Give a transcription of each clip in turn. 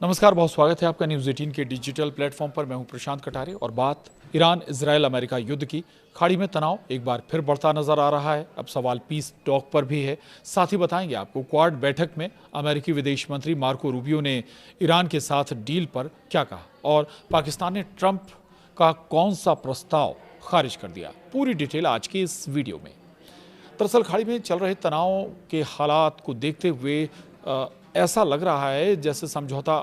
नमस्कार, बहुत स्वागत है आपका न्यूज़ 18 के डिजिटल प्लेटफॉर्म पर। मैं हूं प्रशांत कटारे और बात ईरान इजरायल अमेरिका युद्ध की। खाड़ी में तनाव एक बार फिर बढ़ता नजर आ रहा है। अब सवाल पीस टॉक पर भी है। साथ ही बताएंगे आपको क्वाड बैठक में अमेरिकी विदेश मंत्री मार्को रूबियो ने ईरान के साथ डील पर क्या कहा और पाकिस्तान ने ट्रंप का कौन सा प्रस्ताव खारिज कर दिया। पूरी डिटेल आज के इस वीडियो में। दरअसल खाड़ी में चल रहे तनाव के हालात को देखते हुए ऐसा लग रहा है जैसे समझौता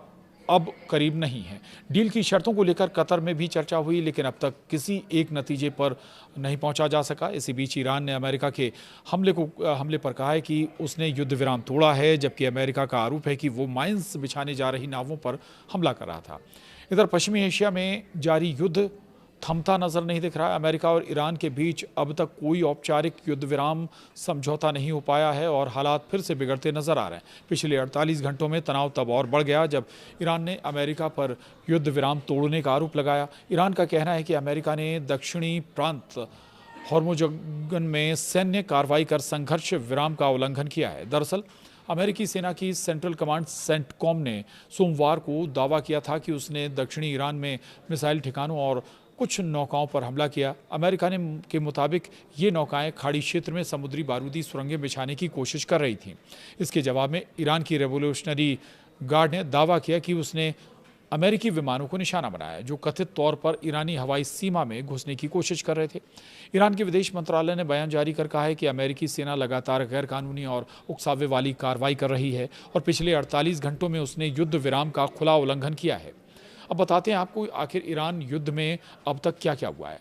अब करीब नहीं है। डील की शर्तों को लेकर कतर में भी चर्चा हुई, लेकिन अब तक किसी एक नतीजे पर नहीं पहुंचा जा सका। इसी बीच ईरान ने अमेरिका के हमले पर कहा है कि उसने युद्ध विराम तोड़ा है, जबकि अमेरिका का आरोप है कि वो माइंस बिछाने जा रही नावों पर हमला कर रहा था। इधर पश्चिमी एशिया में जारी युद्ध थमता नजर नहीं दिख रहा है। अमेरिका और ईरान के बीच अब तक कोई औपचारिक युद्ध विराम समझौता नहीं हो पाया है और हालात फिर से बिगड़ते नजर आ रहे हैं। पिछले 48 घंटों में तनाव तब और बढ़ गया जब ईरान ने अमेरिका पर युद्ध विराम तोड़ने का आरोप लगाया। ईरान का कहना है कि अमेरिका ने दक्षिणी प्रांत होर्मुजगन में सैन्य कार्रवाई कर संघर्ष विराम का उल्लंघन किया है। दरअसल अमेरिकी सेना की सेंट्रल कमांड सेंटकॉम ने सोमवार को दावा किया था कि उसने दक्षिणी ईरान में मिसाइल ठिकानों और कुछ नौकाओं पर हमला किया। अमेरिका के मुताबिक ये नौकाएं खाड़ी क्षेत्र में समुद्री बारूदी सुरंगें बिछाने की कोशिश कर रही थीं। इसके जवाब में ईरान की रेवोल्यूशनरी गार्ड ने दावा किया कि उसने अमेरिकी विमानों को निशाना बनाया जो कथित तौर पर ईरानी हवाई सीमा में घुसने की कोशिश कर रहे थे। ईरान के विदेश मंत्रालय ने बयान जारी कर कहा है कि अमेरिकी सेना लगातार गैरकानूनी और उकसावे वाली कार्रवाई कर रही है और पिछले 48 घंटों में उसने युद्ध विराम का खुला उल्लंघन किया है। अब बताते हैं आपको आखिर ईरान युद्ध में अब तक क्या क्या हुआ है।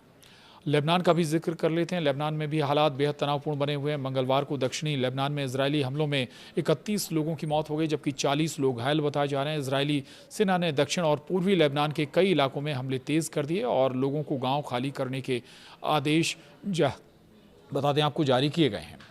लेबनान का भी जिक्र कर लेते हैं। लेबनान में भी हालात बेहद तनावपूर्ण बने हुए हैं। मंगलवार को दक्षिणी लेबनान में इजरायली हमलों में 31 लोगों की मौत हो गई, जबकि 40 लोग घायल बताए जा रहे हैं। इजरायली सेना ने दक्षिण और पूर्वी लेबनान के कई इलाकों में हमले तेज कर दिए और लोगों को गांव खाली करने के आदेश बता दें आपको जारी किए गए हैं।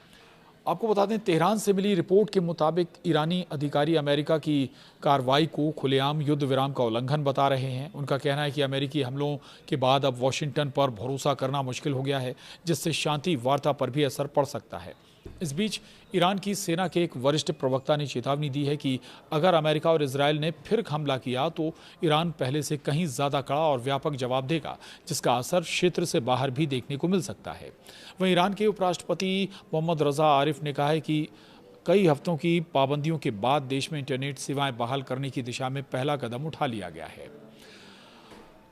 आपको बता दें, तेहरान से मिली रिपोर्ट के मुताबिक ईरानी अधिकारी अमेरिका की कार्रवाई को खुलेआम युद्ध विराम का उल्लंघन बता रहे हैं। उनका कहना है कि अमेरिकी हमलों के बाद अब वॉशिंगटन पर भरोसा करना मुश्किल हो गया है, जिससे शांति वार्ता पर भी असर पड़ सकता है। इस बीच ईरान की सेना के एक वरिष्ठ प्रवक्ता ने चेतावनी दी है कि अगर अमेरिका और इजरायल ने फिर हमला किया तो ईरान पहले से कहीं ज़्यादा कड़ा और व्यापक जवाब देगा, जिसका असर क्षेत्र से बाहर भी देखने को मिल सकता है। वहीं ईरान के उपराष्ट्रपति मोहम्मद रजा आरिफ ने कहा है कि कई हफ्तों की पाबंदियों के बाद देश में इंटरनेट सेवाएं बहाल करने की दिशा में पहला कदम उठा लिया गया है।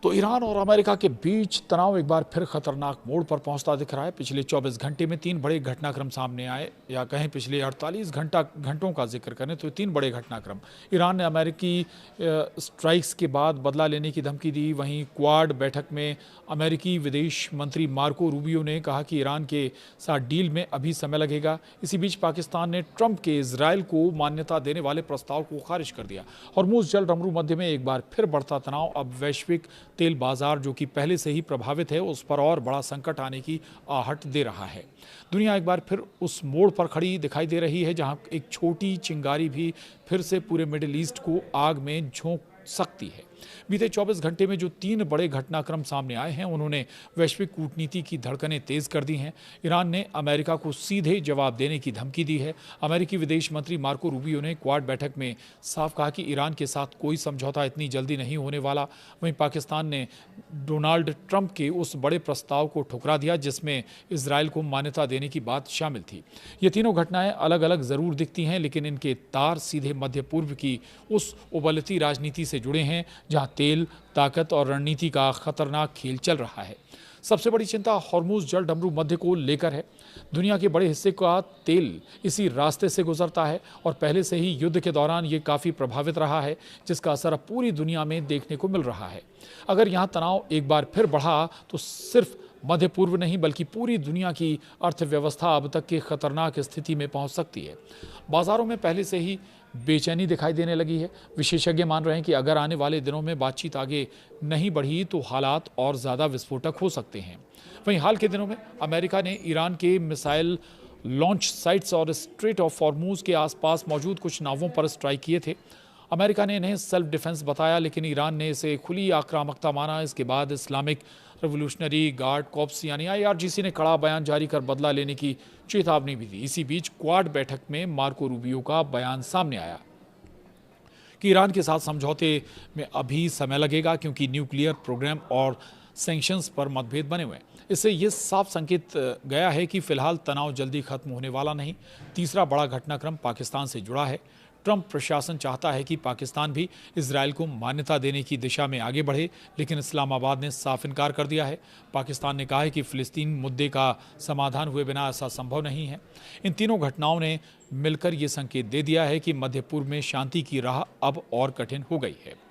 तो ईरान और अमेरिका के बीच तनाव एक बार फिर खतरनाक मोड़ पर पहुंचता दिख रहा है। पिछले 24 घंटे में 3 बड़े घटनाक्रम सामने आए, या कहें पिछले 48 घंटों का जिक्र करें तो 3 बड़े घटनाक्रम। ईरान ने अमेरिकी स्ट्राइक्स के बाद बदला लेने की धमकी दी। वहीं क्वाड बैठक में अमेरिकी विदेश मंत्री मार्को रूबियो ने कहा कि ईरान के साथ डील में अभी समय लगेगा। इसी बीच पाकिस्तान ने ट्रंप के इजरायल को मान्यता देने वाले प्रस्ताव को खारिज कर दिया। हॉर्मुज़ जल रमरू मध्य में एक बार फिर बढ़ता तनाव अब वैश्विक तेल बाजार, जो कि पहले से ही प्रभावित है, उस पर और बड़ा संकट आने की आहट दे रहा है। दुनिया एक बार फिर उस मोड़ पर खड़ी दिखाई दे रही है जहां एक छोटी चिंगारी भी फिर से पूरे मिडिल ईस्ट को आग में झोंक सकती है। बीते 24 घंटे में जो 3 बड़े घटनाक्रम सामने आए हैं, उन्होंने वैश्विक कूटनीति की धड़कनें तेज कर दी हैं। ईरान ने अमेरिका को सीधे जवाब देने की धमकी दी है। अमेरिकी विदेश मंत्री मार्को रूबियो ने क्वाड बैठक में साफ कहा कि ईरान के साथ कोई समझौता इतनी जल्दी नहीं होने वाला। वहीं पाकिस्तान ने डोनाल्ड ट्रंप के उस बड़े प्रस्ताव को ठुकरा दिया जिसमें इजरायल को मान्यता देने की बात शामिल थी। ये तीनों घटनाएं अलग अलग जरूर दिखती हैं, लेकिन इनके तार सीधे मध्य पूर्व की उस उबलती राजनीति से जुड़े हैं जहां तेल, ताकत और रणनीति का खतरनाक खेल चल रहा है। सबसे बड़ी चिंता हॉर्मुज़ जल डमरू मध्य को लेकर है। दुनिया के बड़े हिस्से का तेल इसी रास्ते से गुजरता है और पहले से ही युद्ध के दौरान ये काफ़ी प्रभावित रहा है, जिसका असर अब पूरी दुनिया में देखने को मिल रहा है। अगर यहाँ तनाव एक बार फिर बढ़ा तो सिर्फ मध्य पूर्व नहीं बल्कि पूरी दुनिया की अर्थव्यवस्था अब तक की खतरनाक स्थिति में पहुंच सकती है। बाजारों में पहले से ही बेचैनी दिखाई देने लगी है। विशेषज्ञ मान रहे हैं कि अगर आने वाले दिनों में बातचीत आगे नहीं बढ़ी तो हालात और ज़्यादा विस्फोटक हो सकते हैं। वहीं हाल के दिनों में अमेरिका ने ईरान के मिसाइल लॉन्च साइट्स और स्ट्रेट ऑफ हॉर्मुज़ के आसपास मौजूद कुछ नावों पर स्ट्राइक किए थे। अमेरिका ने इन्हें सेल्फ डिफेंस बताया, लेकिन ईरान ने इसे खुली आक्रामकता माना। इसके बाद इस्लामिक रेवोल्यूशनरी गार्ड कॉर्प्स यानी IRGC ने कड़ा बयान जारी कर बदला लेने की चेतावनी भी दी। इसी बीच क्वाड बैठक में मार्को रूबियो का बयान सामने आया। कि ईरान के साथ समझौते में अभी समय लगेगा क्योंकि न्यूक्लियर प्रोग्राम और सैंक्शंस पर मतभेद बने हुए हैं। इससे ये साफ संकेत गया है कि फिलहाल तनाव जल्दी खत्म होने वाला नहीं। तीसरा बड़ा घटनाक्रम पाकिस्तान से जुड़ा है। ट्रंप प्रशासन चाहता है कि पाकिस्तान भी इजरायल को मान्यता देने की दिशा में आगे बढ़े, लेकिन इस्लामाबाद ने साफ इनकार कर दिया है। पाकिस्तान ने कहा है कि फिलिस्तीन मुद्दे का समाधान हुए बिना ऐसा संभव नहीं है। इन तीनों घटनाओं ने मिलकर ये संकेत दे दिया है कि मध्य पूर्व में शांति की राह अब और कठिन हो गई है।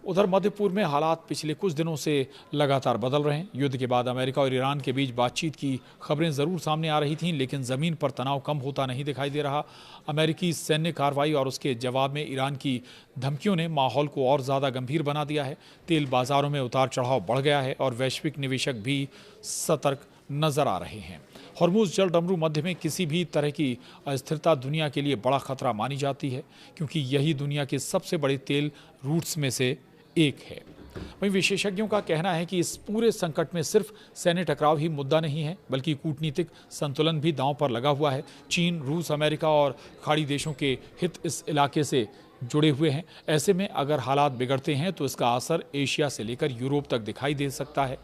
उधर मध्य पूर्व में हालात पिछले कुछ दिनों से लगातार बदल रहे हैं। युद्ध के बाद अमेरिका और ईरान के बीच बातचीत की खबरें ज़रूर सामने आ रही थीं, लेकिन ज़मीन पर तनाव कम होता नहीं दिखाई दे रहा। अमेरिकी सैन्य कार्रवाई और उसके जवाब में ईरान की धमकियों ने माहौल को और ज़्यादा गंभीर बना दिया है। तेल बाजारों में उतार चढ़ाव बढ़ गया है और वैश्विक निवेशक भी सतर्क नजर आ रहे हैं। हॉर्मुज़ जल डमरू मध्य में किसी भी तरह की अस्थिरता दुनिया के लिए बड़ा खतरा मानी जाती है, क्योंकि यही दुनिया के सबसे बड़े तेल रूट्स में से एक है। वहीं विशेषज्ञों का कहना है कि इस पूरे संकट में सिर्फ सैन्य टकराव ही मुद्दा नहीं है, बल्कि कूटनीतिक संतुलन भी दांव पर लगा हुआ है। चीन, रूस, अमेरिका और खाड़ी देशों के हित इस इलाके से जुड़े हुए हैं। ऐसे में अगर हालात बिगड़ते हैं तो इसका असर एशिया से लेकर यूरोप तक दिखाई दे सकता है।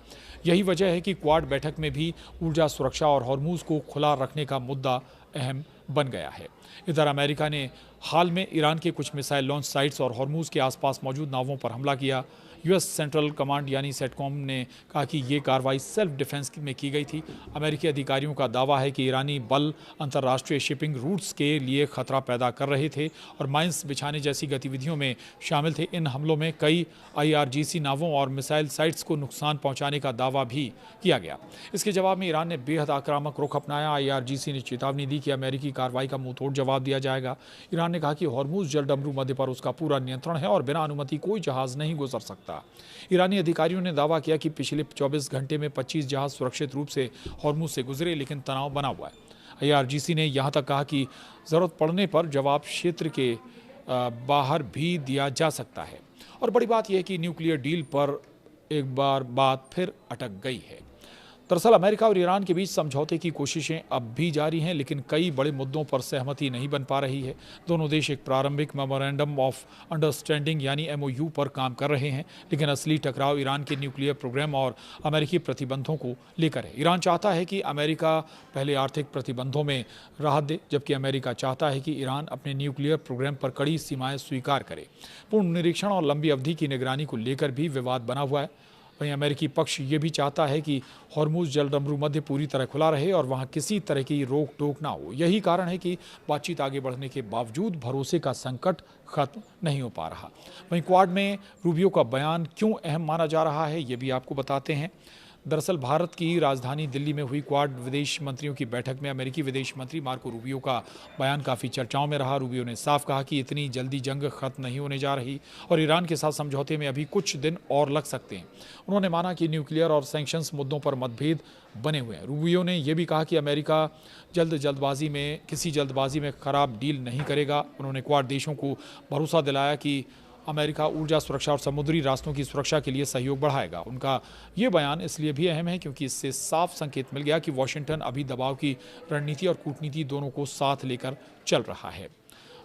यही वजह है कि क्वाड बैठक में भी ऊर्जा सुरक्षा और हॉर्मुज़ को खुला रखने का मुद्दा अहम बन गया है। इधर अमेरिका ने हाल में ईरान के कुछ मिसाइल लॉन्च साइट्स और हॉर्मुज़ के आसपास मौजूद नावों पर हमला किया। यूएस सेंट्रल कमांड यानी सेटकॉम ने कहा कि ये कार्रवाई सेल्फ डिफेंस में की गई थी। अमेरिकी अधिकारियों का दावा है कि ईरानी बल अंतर्राष्ट्रीय शिपिंग रूट्स के लिए खतरा पैदा कर रहे थे और माइंस बिछाने जैसी गतिविधियों में शामिल थे। इन हमलों में कई IRGC नावों और मिसाइल साइट्स को नुकसान पहुंचाने का दावा भी किया गया। इसके जवाब में ईरान ने बेहद आक्रामक रुख अपनाया। IRGC ने चेतावनी दी कि अमेरिकी कार्रवाई का मुंहतोड़ जवाब दिया जाएगा। ईरान ने कहा कि हॉर्मुज़ जल डमरू मध्य पर उसका पूरा नियंत्रण है और बिना अनुमति कोई जहाज नहीं गुजर सकता। ईरानी अधिकारियों ने दावा किया कि पिछले 24 घंटे में 25 जहाज सुरक्षित रूप से हॉर्मुज़ से गुजरे, लेकिन तनाव बना हुआ है। IRGC ने यहाँ तक कहा कि ज़रूरत पड़ने पर जवाब क्षेत्र के बाहर भी दिया जा सकता है। और बड़ी बात यह है कि न्यूक्लियर डील पर एक बार बात फिर अटक गई है। दरअसल अमेरिका और ईरान के बीच समझौते की कोशिशें अब भी जारी हैं, लेकिन कई बड़े मुद्दों पर सहमति नहीं बन पा रही है। दोनों देश एक प्रारंभिक मेमोरेंडम ऑफ अंडरस्टैंडिंग यानी MOU पर काम कर रहे हैं, लेकिन असली टकराव ईरान के न्यूक्लियर प्रोग्राम और अमेरिकी प्रतिबंधों को लेकर है। ईरान चाहता है कि अमेरिका पहले आर्थिक प्रतिबंधों में राहत दे, जबकि अमेरिका चाहता है कि ईरान अपने न्यूक्लियर प्रोग्राम पर कड़ी सीमाएं स्वीकार करे। पूर्ण निरीक्षण और लंबी अवधि की निगरानी को लेकर भी विवाद बना हुआ है। वहीं अमेरिकी पक्ष ये भी चाहता है कि हॉर्मुज़ जल डमरू मध्य पूरी तरह खुला रहे और वहां किसी तरह की रोक टोक ना हो। यही कारण है कि बातचीत आगे बढ़ने के बावजूद भरोसे का संकट खत्म नहीं हो पा रहा। वहीं क्वाड में रूबियो का बयान क्यों अहम माना जा रहा है, ये भी आपको बताते हैं। दरअसल भारत की राजधानी दिल्ली में हुई क्वाड विदेश मंत्रियों की बैठक में अमेरिकी विदेश मंत्री मार्को रूबियो का बयान काफ़ी चर्चाओं में रहा। रूबियो ने साफ कहा कि इतनी जल्दी जंग खत्म नहीं होने जा रही और ईरान के साथ समझौते में अभी कुछ दिन और लग सकते हैं। उन्होंने माना कि न्यूक्लियर और सैंक्शंस मुद्दों पर मतभेद बने हुए हैं। रूबियो ने यह भी कहा कि अमेरिका किसी जल्दबाजी में खराब डील नहीं करेगा। उन्होंने क्वाड देशों को भरोसा दिलाया कि अमेरिका ऊर्जा सुरक्षा और समुद्री रास्तों की सुरक्षा के लिए सहयोग बढ़ाएगा। उनका ये बयान इसलिए भी अहम है क्योंकि इससे साफ संकेत मिल गया कि वॉशिंगटन अभी दबाव की रणनीति और कूटनीति दोनों को साथ लेकर चल रहा है।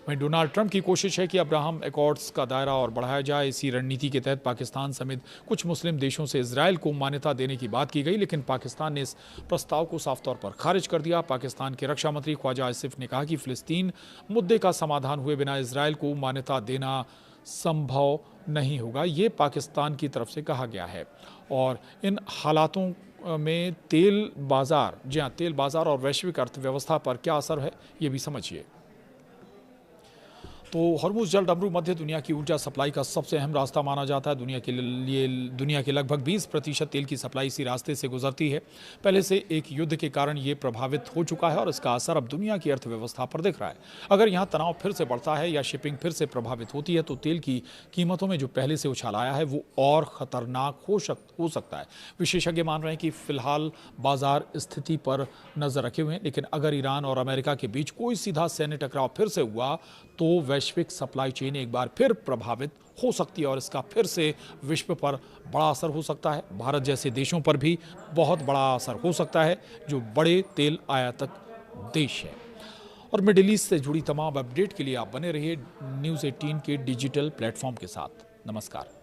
वहीं डोनाल्ड ट्रंप की कोशिश है कि अब्राहम एकॉर्ड्स का दायरा और बढ़ाया जाए। इसी रणनीति के तहत पाकिस्तान समेत कुछ मुस्लिम देशों से इजरायल को मान्यता देने की बात की गई, लेकिन पाकिस्तान ने इस प्रस्ताव को साफ तौर पर खारिज कर दिया। पाकिस्तान के रक्षा मंत्री ख्वाजा आसिफ ने कहा कि फिलिस्तीन मुद्दे का समाधान हुए बिना इजरायल को मान्यता देना संभव नहीं होगा। ये पाकिस्तान की तरफ से कहा गया है। और इन हालातों में तेल बाजार और वैश्विक अर्थव्यवस्था पर क्या असर है, ये भी समझिए। तो हॉर्मुज़ जल डमरू मध्य दुनिया की ऊर्जा सप्लाई का सबसे अहम रास्ता माना जाता है। दुनिया के लगभग 20% तेल की सप्लाई इसी रास्ते से गुजरती है। पहले से एक युद्ध के कारण ये प्रभावित हो चुका है और इसका असर अब दुनिया की अर्थव्यवस्था पर दिख रहा है। अगर यहाँ तनाव फिर से बढ़ता है या शिपिंग फिर से प्रभावित होती है तो तेल की कीमतों में जो पहले से उछाल आया है वो और ख़तरनाक हो सकता है। विशेषज्ञ मान रहे हैं कि फिलहाल बाजार स्थिति पर नज़र रखे हुए हैं, लेकिन अगर ईरान और अमेरिका के बीच कोई सीधा सैन्य टकराव फिर से हुआ तो वैश्विक सप्लाई चेन एक बार फिर प्रभावित हो सकती है और इसका फिर से विश्व पर बड़ा असर हो सकता है। भारत जैसे देशों पर भी बहुत बड़ा असर हो सकता है, जो बड़े तेल आयातक देश है। और मिडिल ईस्ट से जुड़ी तमाम अपडेट के लिए आप बने रहिए न्यूज़ 18 के डिजिटल प्लेटफॉर्म के साथ। नमस्कार।